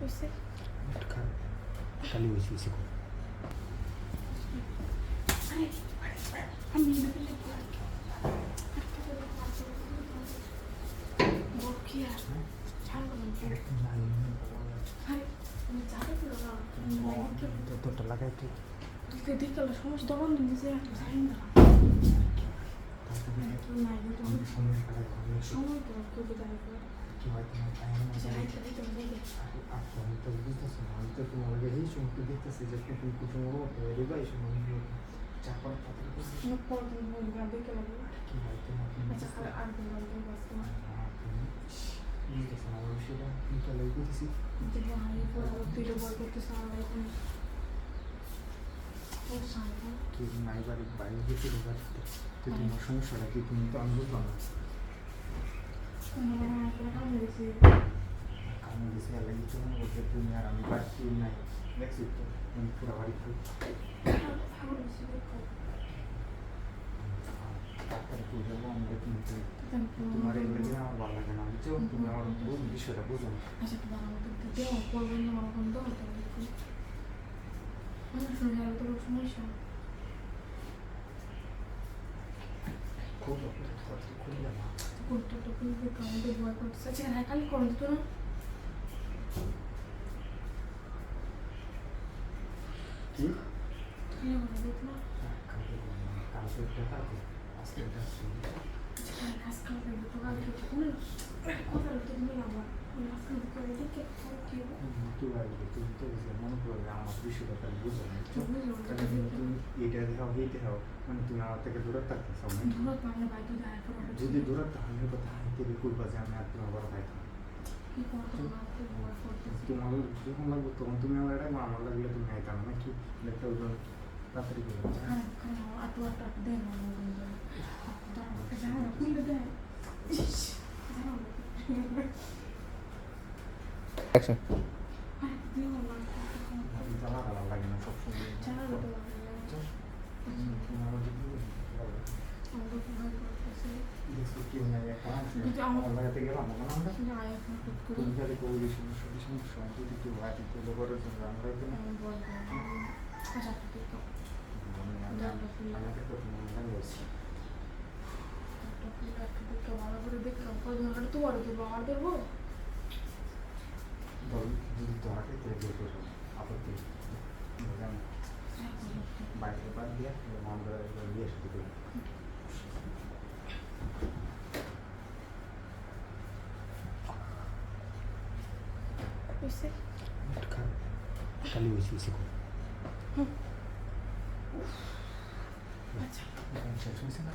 হইছে খালি হয়েছে আরে আমি বকিয়া ছাড়বো না আরে তুমি যাবে তো না তোরটা লাগাই তুই তুই দিকে সমস্যা দোকান দিয়েছে যাই না সময় তো খুবই দাঁড়িয়ে আমি তো তোমার এই সময় দেখতেছি যে কুটুম কুটুম রেবা এই সময় চাপার পাতা দেখে লাগবে কি হয় তোমার আচ্ছা আর আমার বিষয়টা চলে করতেছি কি নাই বাইরে গেছিল বাড়িতে তো তোমার সমস্যাটা কি তুমি তো আমি বুঝলাম না কামে দিয়েছি আর লাগি চলে বলতে তুমি আর আমি বাড়ি নাই দেখছি তো আমি পুরো বাড়ি তোমার এই লেগে আমার ভালো লাগে না বুঝছো তুমি আমার বিষয়টা বুঝো না খুব খুললাম কালি করে দিত না কি মনে করবে আমার বিষয়টা বুঝো না এটা দেখাও এইটা দেখাও মানে তুমি আমার থেকে দূরে থাকতেছ যদি দূরে তাহলে কথা হাইতে করবা যে আমি আর তোমার বড় ভাই তোমার যখন লাগবে তখন তুমি আমার এটা আমার লাগলে তুমি আইতাম নাকি একটা ওজন তাড়াতাড়ি করে অ্যাকশন জ্বালা লাগে না সবসময় আমার লাগাতে গেলাম তুমি খালি কবি সমস্যা যদি কেউ আগে তুলে করার জন্য আমরা আমাকে তো লাগিয়েছি ভালো করে দেখলাম তোমার দেবো আমার দেবো যদি ধরাকে তৈরি করবো আপত্তি বাইরে বাদ দিয়ে আমরা দিয়ে শুরু করি খালি হয়েছে আচ্ছা শেষ হয়েছে না